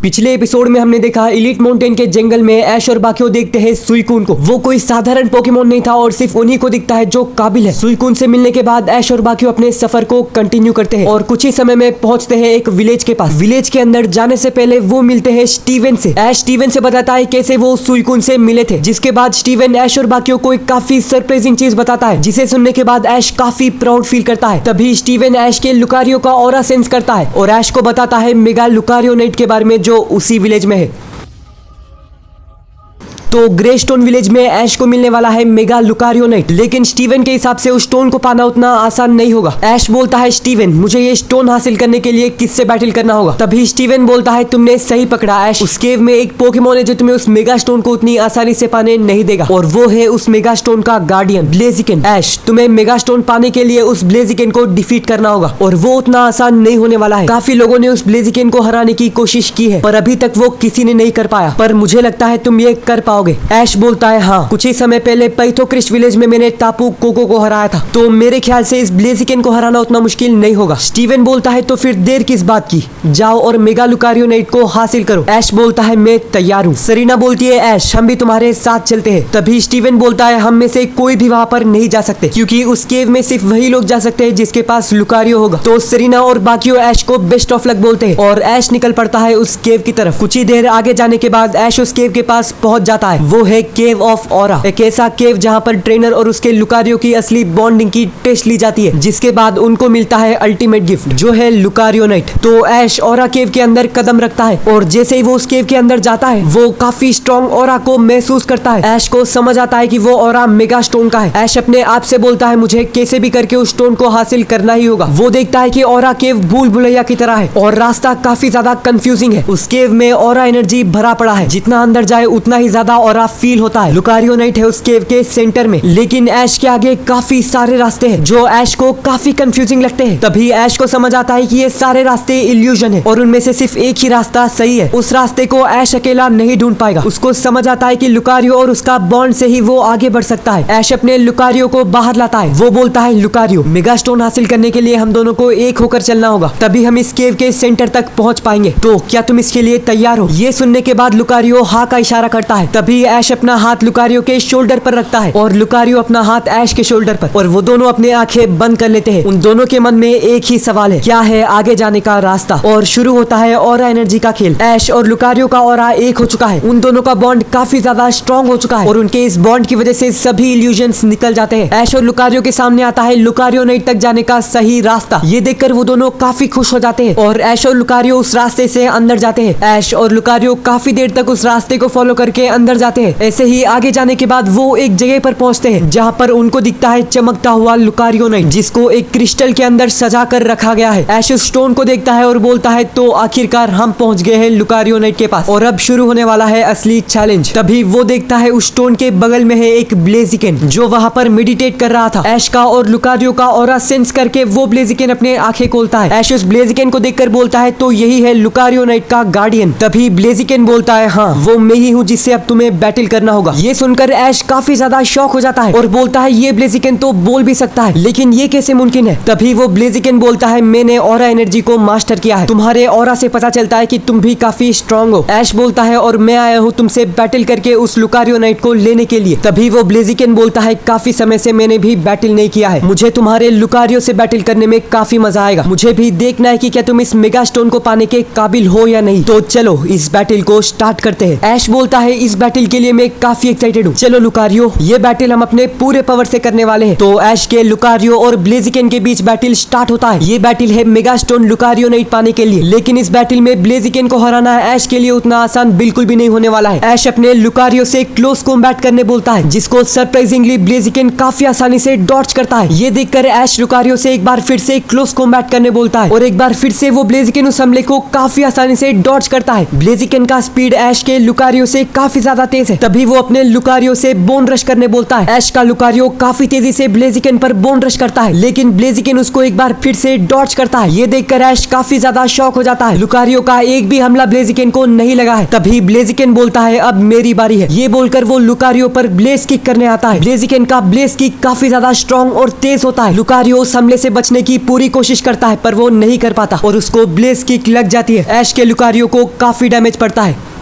पिछले एपिसोड में हमने देखा इलीट माउंटेन के जंगल में ऐश और बाकियों देखते हैं सुइकून को। वो कोई साधारण पोकेमोन नहीं था और सिर्फ उन्हीं को दिखता है जो काबिल है। सुइकून से मिलने के बाद ऐश और बाकियों अपने सफर को कंटिन्यू करते हैं और कुछ ही समय में पहुंचते हैं एक विलेज के पास। विलेज के अंदर जाने से पहले वो मिलते हैं स्टीवन से। ऐश स्टीवन से बताता है कैसे वो सुइकून से मिले थे, जिसके बाद स्टीवन ऐश और बाकियों को एक काफी सरप्राइजिंग चीज बताता है, जिसे सुनने के बाद ऐश काफी प्राउड फील करता है। तभी स्टीवन ऐश के लुकारियो का ऑरा सेंस करता है और ऐश को बताता है मेगा लुकारियो नाइट के बारे में जो उसी विलेज में है। तो ग्रे स्टोन विलेज में ऐश को मिलने वाला है मेगा लुकारियो नाइट, लेकिन स्टीवन के हिसाब से उस स्टोन को पाना उतना आसान नहीं होगा। ऐश बोलता है स्टीवन, मुझे ये स्टोन हासिल करने के लिए किससे बैटल करना होगा। तभी स्टीवन बोलता है तुमने सही पकड़ा ऐश, उस केव में एक पोकेमोन है जो तुम्हें उस मेगा स्टोन को उतनी आसानी से पाने नहीं देगा, और वो है उस मेगा स्टोन का गार्डियन ब्लेजिकन। ऐश, तुम्हें मेगा स्टोन पाने के लिए उस ब्लेजिकन को डिफीट करना होगा और वो उतना आसान नहीं होने वाला है। काफी लोगों ने उस ब्लेजिकन को हराने की कोशिश की है पर अभी तक वो किसी ने नहीं कर पाया, पर मुझे लगता है तुम ये कर पाओगे। ऐश बोलता है हाँ, कुछ ही समय पहले पैथोक्रिस्ट विलेज में मैंने टापू कोको को हराया था, तो मेरे ख्याल से इस ब्लेजिकन को हराना उतना मुश्किल नहीं होगा। स्टीवन बोलता है तो फिर देर किस बात की, जाओ और मेगा लुकारियो नाइट को हासिल करो। ऐश बोलता है मैं तैयार हूँ। सरीना बोलती है ऐश, हम भी तुम्हारे साथ चलते हैं। तभी स्टीवन बोलता है हम में से कोई भी वहाँ पर नहीं जा सकते, क्योंकि उस केव में सिर्फ वही लोग जा सकते हैं जिसके पास लुकारियो होगा। तो सरीना और बाकियों ऐश को बेस्ट ऑफ लक बोलते हैं और ऐश निकल पड़ता है उस केव की तरफ। कुछ ही देर आगे जाने के बाद ऐश उस केव के पास पहुंच जाता है। वो है केव ऑफ ऑरा, एक ऐसा केव जहां पर ट्रेनर और उसके लुकारियो की असली बॉन्डिंग की टेस्ट ली जाती है, जिसके बाद उनको मिलता है अल्टीमेट गिफ्ट जो है लुकारियो नाइट। तो ऐश ऑरा केव के अंदर कदम रखता है और जैसे ही वो उस केव के अंदर जाता है वो काफी स्ट्रॉन्ग ऑरा को महसूस करता है। ऐश को समझ आता है कि वो ऑरा मेगा स्टोन का है। ऐश अपने आप से बोलता है मुझे कैसे भी करके उस स्टोन को हासिल करना ही होगा। वो देखता है कि ऑरा केव भूल भुलैया की तरह है और रास्ता काफी ज्यादा कंफ्यूजिंग है। उस केव में ऑरा एनर्जी भरा पड़ा है, जितना अंदर जाए उतना ही ज्यादा ऑरा फील होता है। लुकारियो नाइट है उस केव के सेंटर में, लेकिन ऐश के आगे काफी सारे रास्ते हैं जो ऐश को काफी कंफ्यूजिंग लगते हैं। तभी ऐश को समझ आता है कि ये सारे रास्ते इल्यूजन है और उनमें से सिर्फ एक ही रास्ता सही है। उस रास्ते को ऐश अकेला नहीं ढूंढ पाएगा। उसको समझ आता है कि लुकारियो और उसका बॉन्ड से ही वो आगे बढ़ सकता है। ऐश अपने लुकारियो को बाहर लाता है। वो बोलता है लुकारियो, मेगा स्टोन हासिल करने के लिए हम दोनों को एक होकर चलना होगा, तभी हम इस केव के सेंटर तक पहुंच पाएंगे। तो क्या तुम इसके लिए तैयार हो? ये सुनने के बाद लुकारियो हाँ का इशारा करता है। तभी ऐश अपना हाथ लुकारियो के शोल्डर पर रखता है और लुकारियो अपना हाथ ऐश के शोल्डर पर, और वो दोनों अपने आंखें बंद कर लेते हैं। उन दोनों के मन में एक ही सवाल है, क्या है आगे जाने का रास्ता। और शुरू होता है ऑरा एनर्जी का खेल। ऐश और लुकारियो का ऑरा एक हो चुका है। उन दोनों का बॉन्ड काफी ज्यादा स्ट्रॉन्ग हो चुका है और उनके इस बॉन्ड की वजह से सभी इल्यूजन्स निकल जाते हैं। ऐश और लुकारियो के सामने आता है लुकारियो नाइट तक जाने का सही रास्ता। ये देखकर वो दोनों काफी खुश हो जाते हैं और ऐश और लुकारियो उस रास्ते से अंदर जाते हैं। ऐश और लुकारियो काफी देर तक उस रास्ते को फॉलो करके अंदर जाते हैं। ऐसे ही आगे जाने के बाद वो एक जगह पर पहुंचते हैं जहां पर उनको दिखता है चमकता हुआ लुकारियो नाइट, जिसको एक क्रिस्टल के अंदर सजा कर रखा गया है। ऐश उस स्टोन को देखता है और बोलता है तो आखिरकार हम पहुंच गए हैं लुकारियो नाइट के पास और अब शुरू होने वाला है असली चैलेंज। तभी वो देखता है उस स्टोन के बगल में है एक ब्लेजिकन जो वहां पर मेडिटेट कर रहा था। ऐश का और लुकारियो का ऑरा सेंस करके वो ब्लेजिकन अपने आंखें खोलता है। ऐश उस ब्लेजिकन को देखकर बोलता है तो यही है लुकारियो नाइट का गार्डियन। तभी ब्लेजिकन बोलता है हाँ, वो मैं ही हूँ जिससे अब तुम्हें बैटल करना होगा। ये सुनकर ऐश काफी ज्यादा शॉक हो जाता है और बोलता है ये ब्लेजिकन तो बोल भी सकता है, लेकिन ये कैसे मुमकिन है। तभी वो ब्लेजिकन बोलता है मैंने ऑरा एनर्जी को मास्टर किया है, तुम्हारे ऑरा से पता चलता है कि तुम भी काफी स्ट्रॉन्ग हो। ऐश बोलता है और मैं आया हूँ तुमसे बैटल करके उस लुकारियो नाइट को लेने के लिए। तभी वो ब्लेजिकन बोलता है काफी समय से मैंने भी बैटल नहीं किया है, मुझे तुम्हारे लुकारियो से बैटल करने में काफी मजा आएगा। मुझे भी देखना है कि क्या तुम इस मेगा स्टोन को पाने के काबिल हो या नहीं। तो चलो इस बैटल को स्टार्ट करते हैं। ऐश बोलता है इस बैटल के लिए मैं काफी एक्साइटेड हूँ। चलो लुकारियो, ये बैटल हम अपने पूरे पावर से करने वाले हैं। तो ऐश के लुकारियो और ब्लेजिकन के बीच बैटल स्टार्ट होता है। ये बैटल है मेगा स्टोन लुकारियो नाइट पाने के लिए, लेकिन इस बैटल में ब्लेजिकन को हराना ऐश के लिए उतना आसान बिल्कुल भी नहीं होने वाला है। ऐश अपने लुकारियो से क्लोज कॉम्बैट करने बोलता है, जिसको सरप्राइजिंगली ब्लेजिकन काफी आसानी से डॉच करता है। ये देखकर ऐश लुकारियो से एक बार फिर से क्लोज कॉम्बैट करने बोलता है और एक बार फिर से वो ब्लेजिकन उस हमले को काफी आसानी से डॉच करता है। ब्लेजिकन का स्पीड ऐश के लुकारियो से काफी ज्यादा ज्यादा तेज है। तभी वो अपने लुकारियो से बोन रश करने बोलता है। ऐश का लुकारियो काफी तेजी से ब्लेजिकन पर बोन रश करता है, लेकिन ब्लेजिकन उसको एक बार फिर से डॉज करता है। ये देखकर ऐश काफी ज्यादा शॉक हो जाता है। लुकारियो का एक भी हमला ब्लेजिकन को नहीं लगा है। तभी ब्लेजिकन बोलता है अब मेरी बारी है। ये बोलकर वो लुकारियो पर ब्लेज किक करने आता है। ब्लेजिकन का ब्लेज किक काफी ज्यादा स्ट्रॉन्ग और तेज होता है। लुकारियो उस हमले से बचने की पूरी कोशिश करता है, पर वो नहीं कर पाता और उसको ब्लेज किक लग जाती है। ऐश के लुकारियो को काफी डैमेज पड़ता है।